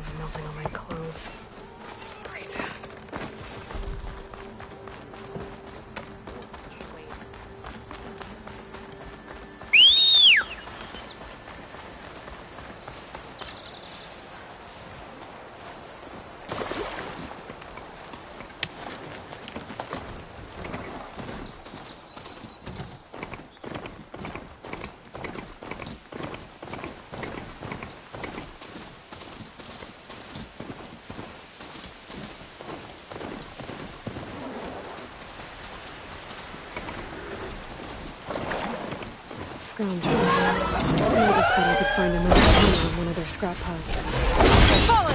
Snow's melting on my clothes. Great. Scroungers. The native said I could find another tunnel in one of their scrap piles. Fallen!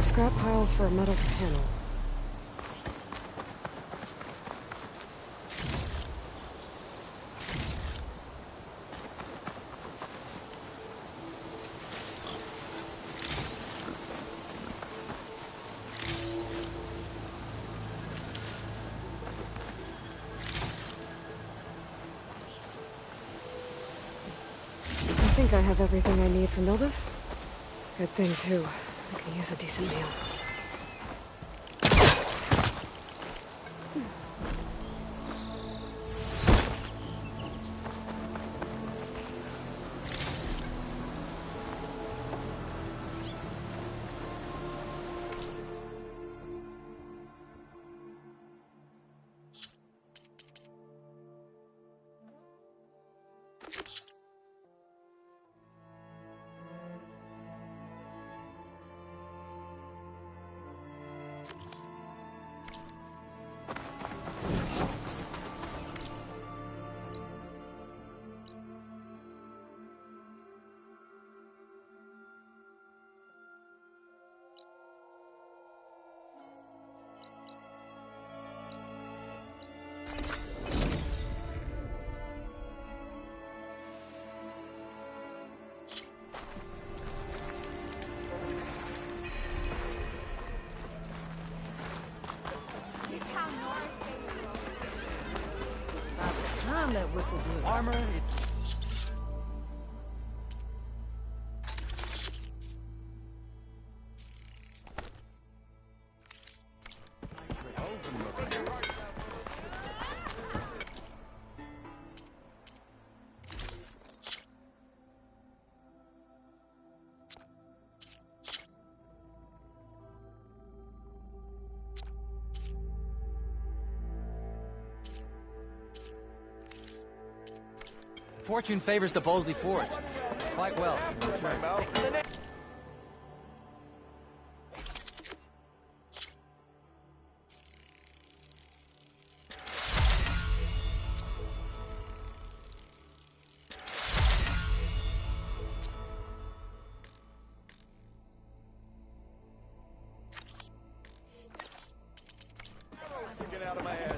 Scrap piles for a metal panel. I think I have everything I need for Mildev. Good thing, too. I can use a decent meal. That whistle blew. Armor, fortune favors the boldly forged. Quite well. Get out of my head.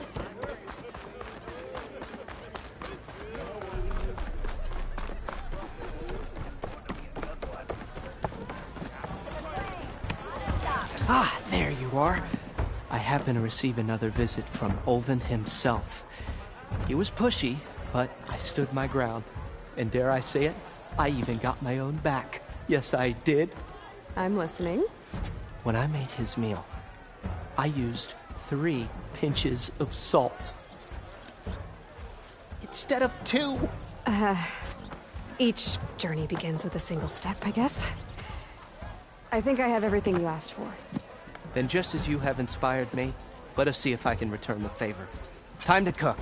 Gregoire. I happen to receive another visit from Ulvin himself. He was pushy, but I stood my ground. And dare I say it, I even got my own back. Yes, I did. I'm listening. When I made his meal, I used 3 pinches of salt. Instead of 2. Each journey begins with a single step, I guess. I think I have everything you asked for. Then just as you have inspired me, let us see if I can return the favor. Time to cook.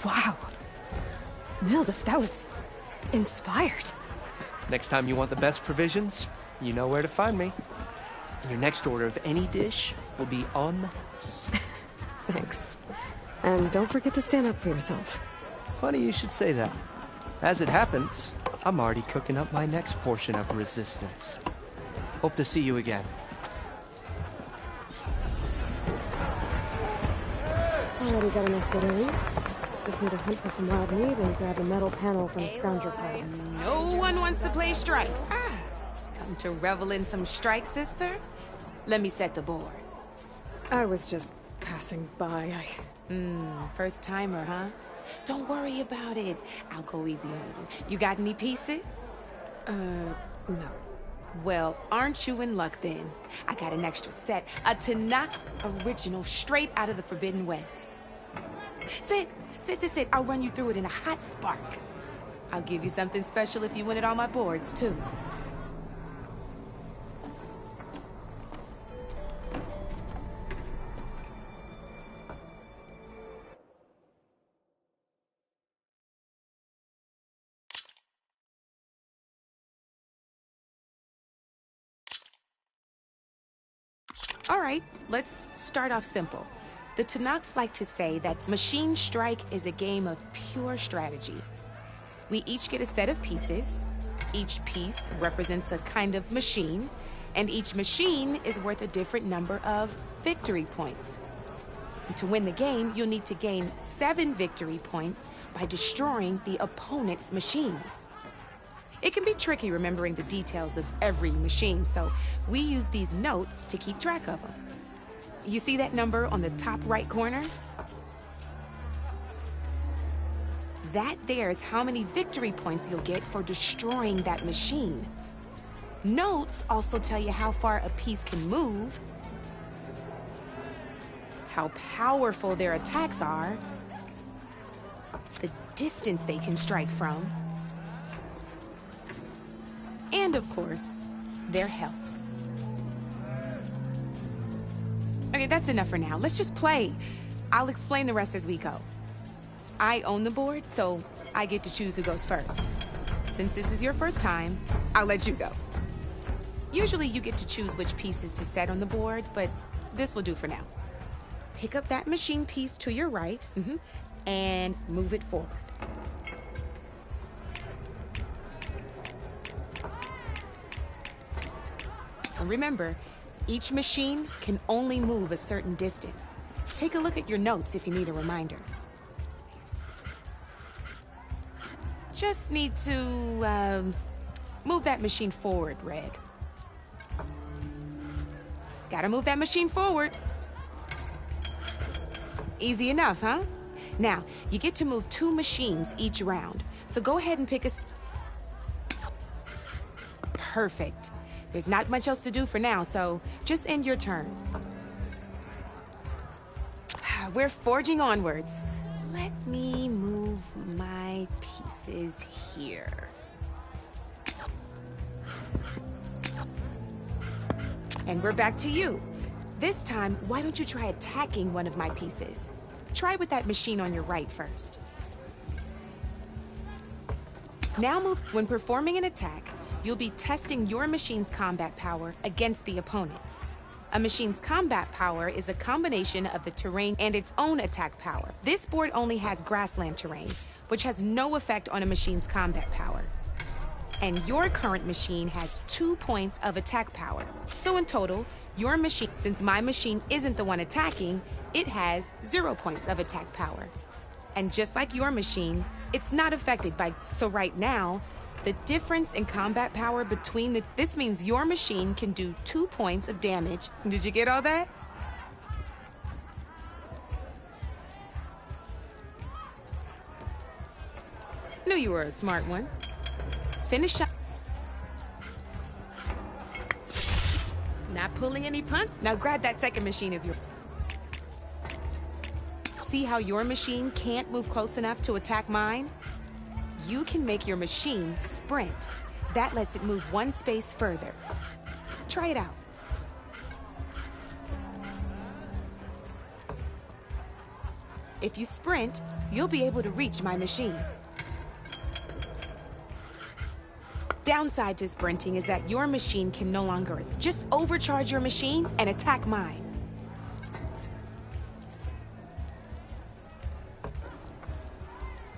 Wow. Mildef, that was inspired. Next time you want the best provisions, you know where to find me. And your next order of any dish will be on the house. Thanks. And don't forget to stand up for yourself. Funny you should say that. As it happens, I'm already cooking up my next portion of resistance. Hope to see you again. Already got enough bittering. Just need to hunt for some wild meat and grab a metal panel from the scoundrel pile. No one wants to play strike. Come to revel in some strike, sister? Let me set the board. I was just passing by. First timer, huh? Don't worry about it. I'll go easy on you. You got any pieces? No. Well, aren't you in luck then? I got an extra set. A Tanakh original straight out of the Forbidden West. Sit. I'll run you through it in a hot spark. I'll give you something special if you win it on my boards, too. All right, let's start off simple. The Tanakh like to say that Machine Strike is a game of pure strategy. We each get a set of pieces. Each piece represents a kind of machine, and each machine is worth a different number of victory points. And to win the game, you'll need to gain 7 victory points by destroying the opponent's machines. It can be tricky remembering the details of every machine, so we use these notes to keep track of them. You see that number on the top right corner? That there is how many victory points you'll get for destroying that machine. Notes also tell you how far a piece can move, how powerful their attacks are, the distance they can strike from, and of course, their health. Okay, that's enough for now. Let's just play. I'll explain the rest as we go. I own the board, so I get to choose who goes first. Since this is your first time, I'll let you go. Usually you get to choose which pieces to set on the board, but this will do for now. Pick up that machine piece to your right, and move it forward. And remember, each machine can only move a certain distance. Take a look at your notes if you need a reminder. Just need to, move that machine forward, Red. Gotta move that machine forward. Easy enough, huh? Now, you get to move 2 machines each round, so go ahead and pick a... Perfect. There's not much else to do for now, so just end your turn. We're forging onwards. Let me move my pieces here. And we're back to you. This time, why don't you try attacking one of my pieces? Try with that machine on your right first. Now move. When performing an attack, you'll be testing your machine's combat power against the opponent's. A machine's combat power is a combination of the terrain and its own attack power. This board only has grassland terrain, which has no effect on a machine's combat power. And your current machine has 2 points of attack power. So in total, your machine, since my machine isn't the one attacking, it has 0 points of attack power. And just like your machine, it's not affected by... So right now, the difference in combat power between the... This means your machine can do 2 points of damage. Did you get all that? Knew you were a smart one. Finish up. Not pulling any punch? Now grab that second machine of yours. See how your machine can't move close enough to attack mine? You can make your machine sprint. That lets it move 1 space further. Try it out. If you sprint, you'll be able to reach my machine. Downside to sprinting is that your machine can no longer just overcharge your machine and attack mine.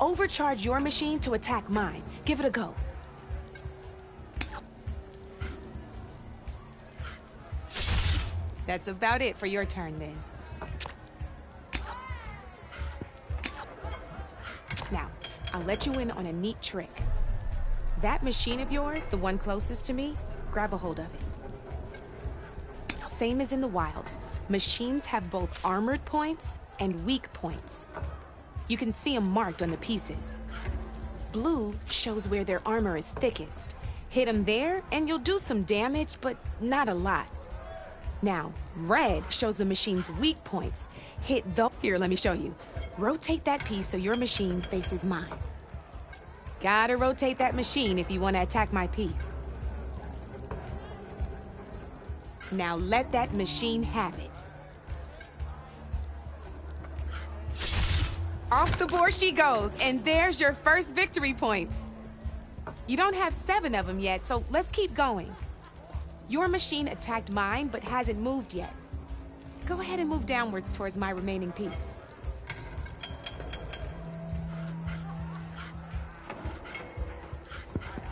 Overcharge your machine to attack mine. Give it a go. That's about it for your turn then. Now, I'll let you in on a neat trick. That machine of yours, the one closest to me, grab a hold of it. Same as in the wilds, machines have both armored points and weak points. You can see them marked on the pieces. Blue shows where their armor is thickest. Hit them there and you'll do some damage, but not a lot. Now, red shows the machine's weak points. Hit the... Here, let me show you. Rotate that piece so your machine faces mine. Gotta rotate that machine if you want to attack my piece. Now let that machine have it. Off the board she goes, and there's your first victory points. You don't have 7 of them yet, so let's keep going. Your machine attacked mine, but hasn't moved yet. Go ahead and move downwards towards my remaining piece.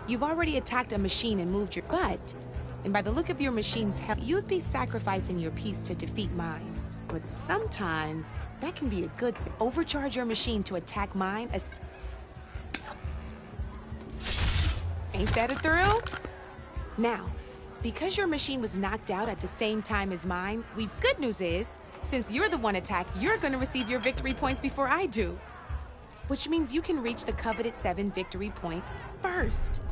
You've already attacked a machine and moved your butt, and by the look of your machine's health, you'd be sacrificing your piece to defeat mine. But sometimes, that can be a good thing. Overcharge your machine to attack mine. Ain't that a thrill? Now, because your machine was knocked out at the same time as mine, good news is, since you're the one attacked, you're gonna receive your victory points before I do. Which means you can reach the coveted 7 victory points first.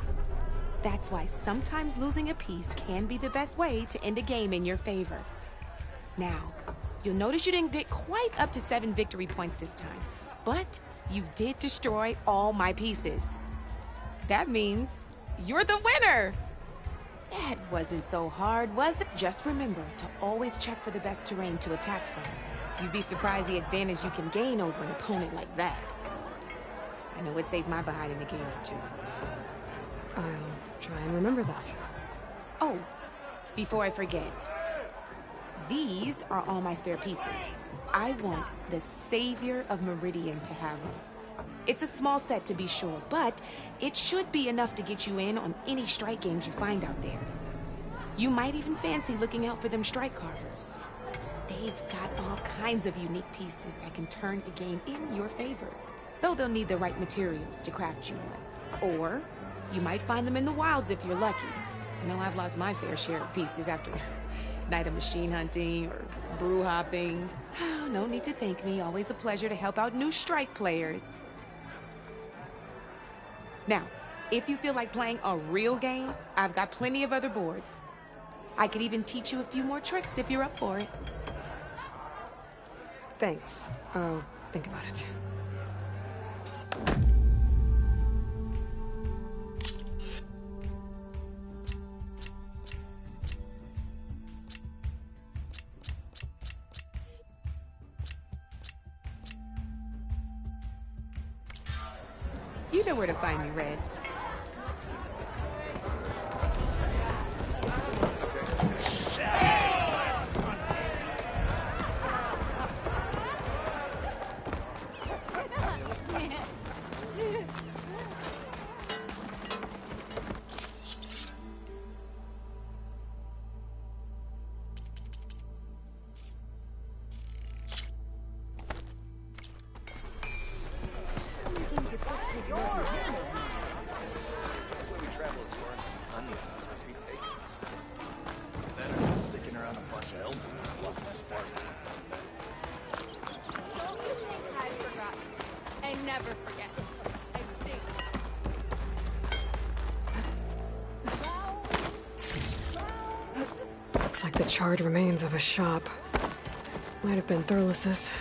That's why sometimes losing a piece can be the best way to end a game in your favor. Now, you'll notice you didn't get quite up to 7 victory points this time, but you did destroy all my pieces. That means you're the winner! That wasn't so hard, was it? Just remember to always check for the best terrain to attack from. You'd be surprised the advantage you can gain over an opponent like that. I know it saved my behind in a game or 2. I'll try and remember that. Oh, before I forget. These are all my spare pieces. I want the Savior of Meridian to have them. It's a small set to be sure, but it should be enough to get you in on any strike games you find out there. You might even fancy looking out for them strike carvers. They've got all kinds of unique pieces that can turn a game in your favor. Though they'll need the right materials to craft you one. Or you might find them in the wilds if you're lucky. I know I've lost my fair share of pieces after a night of machine hunting or brew hopping. No need to thank me. Always a pleasure to help out new strike players. Now, if you feel like playing a real game, I've got plenty of other boards. I could even teach you a few more tricks if you're up for it. Thanks. I'll think about it. You know where to find me, Red. charred remains of a shop. Might have been Thurles's.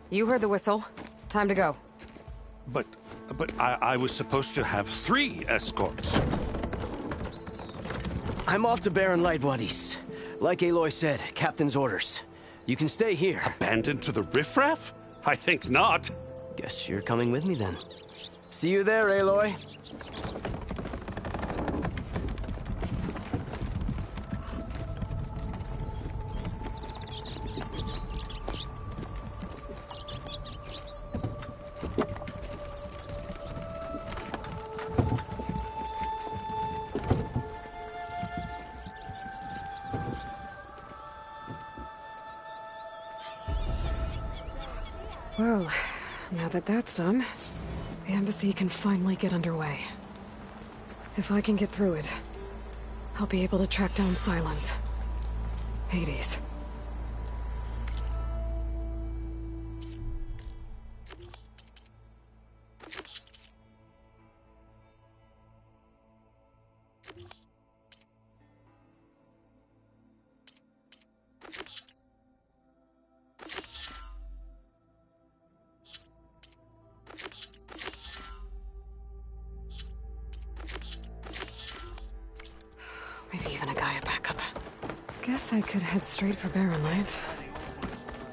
You heard the whistle. Time to go. But I was supposed to have 3 escorts. I'm off to Baron Lightbodies. Like Aloy said, Captain's orders. You can stay here. Abandoned to the riffraff? I think not. Guess you're coming with me then. See you there, Aloy. Well, now that that's done, the embassy can finally get underway. If I can get through it, I'll be able to track down Sylens. Hades. Maybe even a Gaia backup. Guess I could head straight for Baron Light.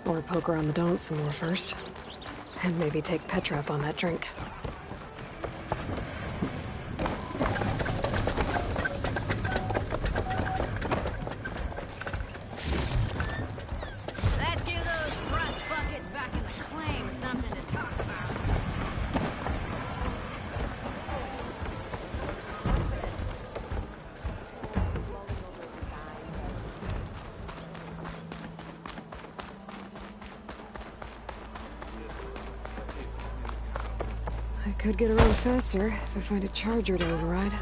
Or poke around the Daunt some more first. And maybe take Petra up on that drink. Let's give those rust buckets back in the claim something to talk about. I could get around faster if I find a charger to override.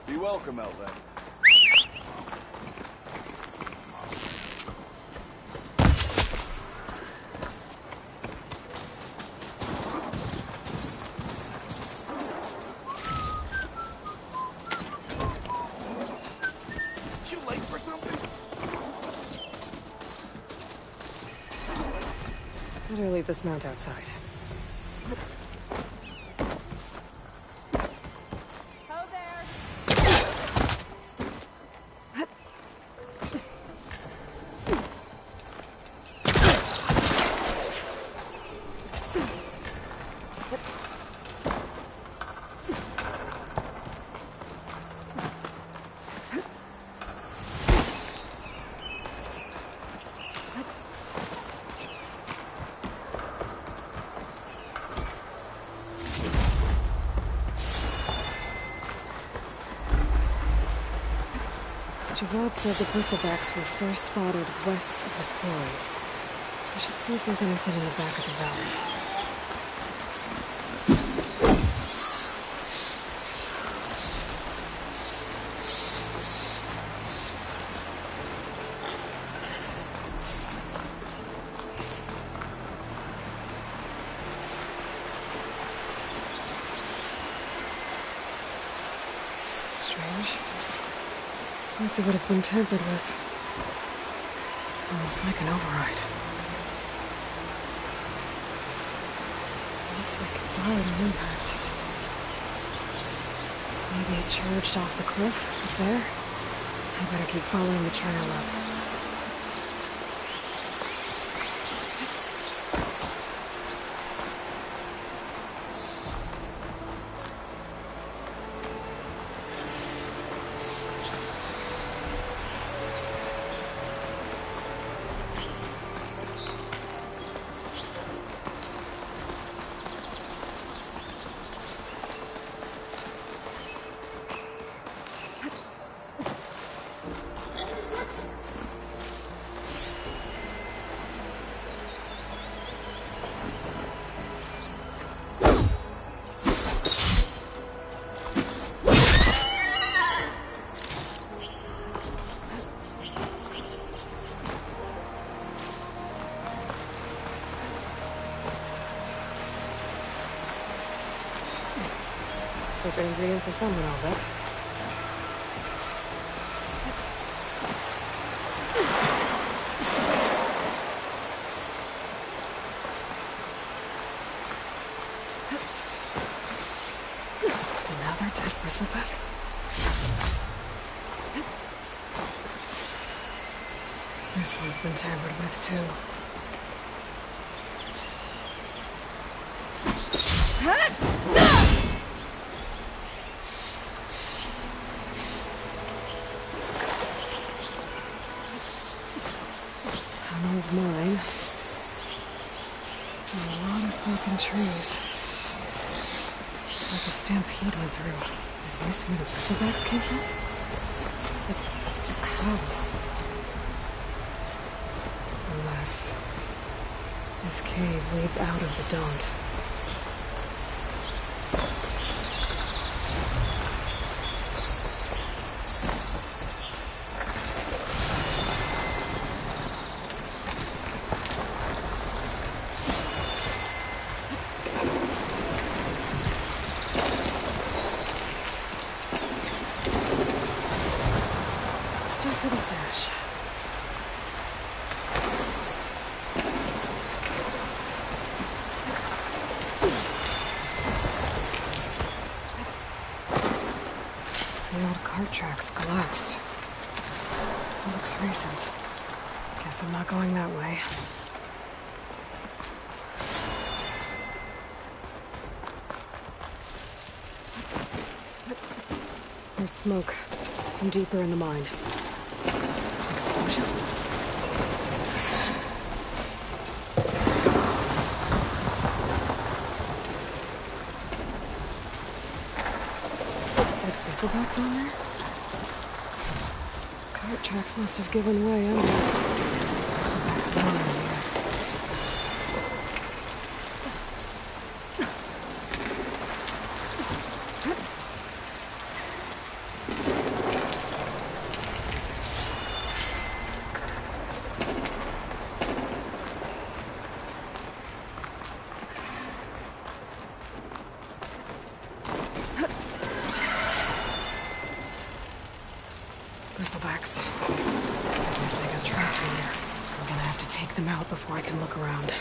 Be welcome, Elven. You late for something? Better leave this mount outside. Javad said the bristlebacks were first spotted west of the quarry. I should see if there's anything in the back of the valley. Strange. Once it would have been tampered with. Almost like an override. Looks like it died on impact. Maybe it charged off the cliff up there. I better keep following the trail up. Secret ingredient for someone, I'll bet. Another dead bristleback? This one's been tampered with, too. An old mine. And a lot of broken trees. Just like a stampede went through. Is this where the bristlebacks came from? But how? Unless this cave leads out of the Daunt. Stuff for the stash. The old cart tracks collapsed. It looks recent. Guess I'm not going that way. There's smoke from deeper in the mine. Explosion? Dead bristleback down there? Cart tracks must have given way under. Bristleback's born in here. Bristlebacks. I guess they got trapped in here. I'm gonna have to take them out before I can look around.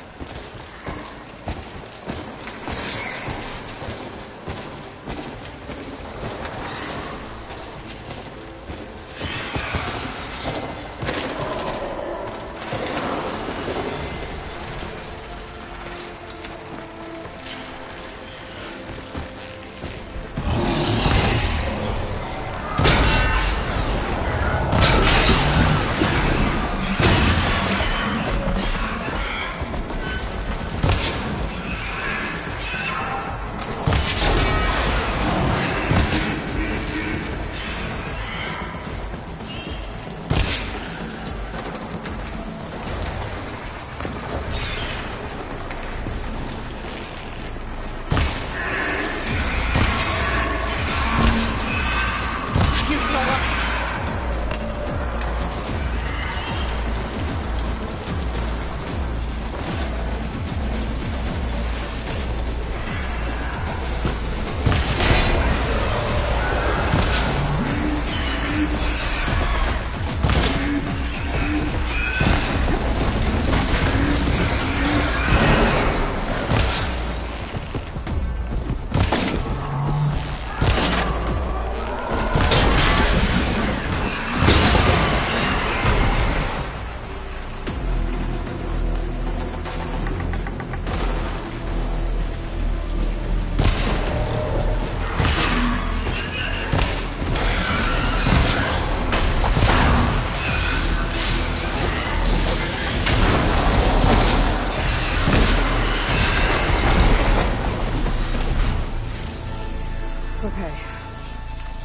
Okay.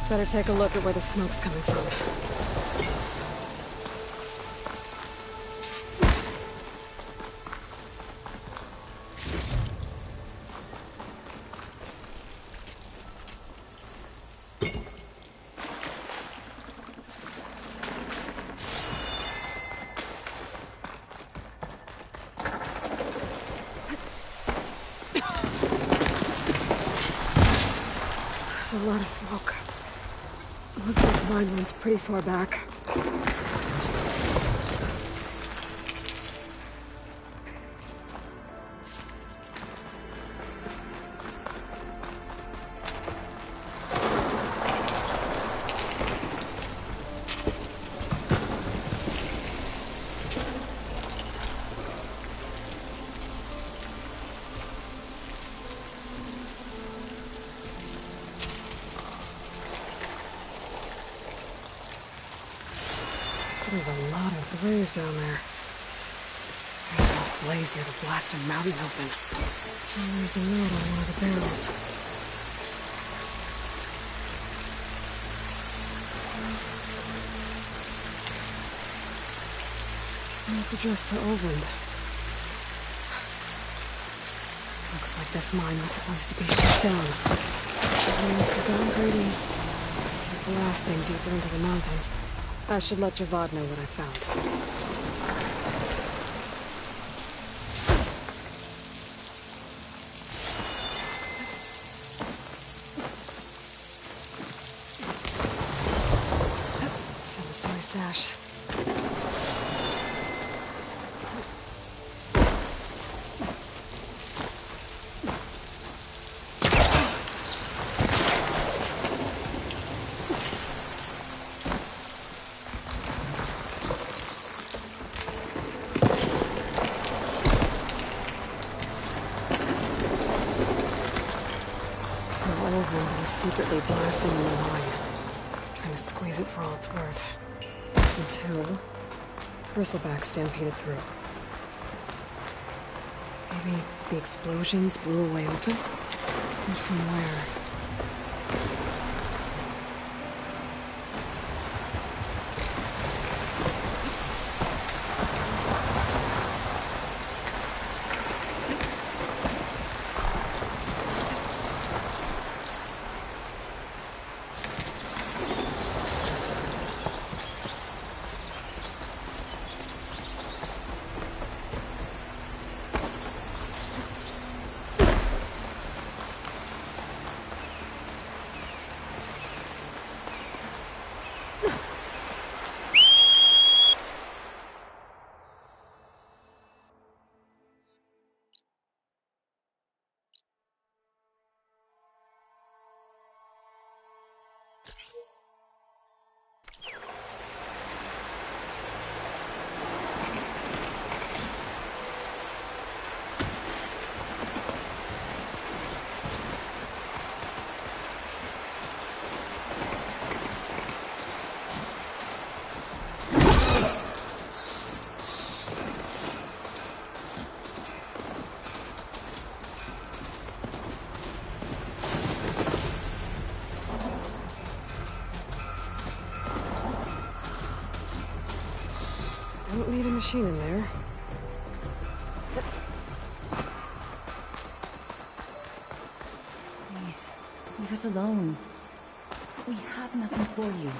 Better take a look at where the smoke's coming from. There's a lot of smoke. Looks like the mine runs pretty far back. There's a lot of blaze down there. There's enough blaze here to blast a mountain open. And there's a note on one of the barrels. This note's addressed to Oland. Looks like this mine was supposed to be shut down. They must have gone greedy. Blasting deeper into the mountain. I should let Javad know what I found. Send this to my stash. So Oland was secretly blasting in the mine, trying to squeeze it for all it's worth. Until Bristleback stampeded through. Maybe the explosions blew a way open? And from where? Don't need a machine in there. Please, leave us alone. We have nothing for you.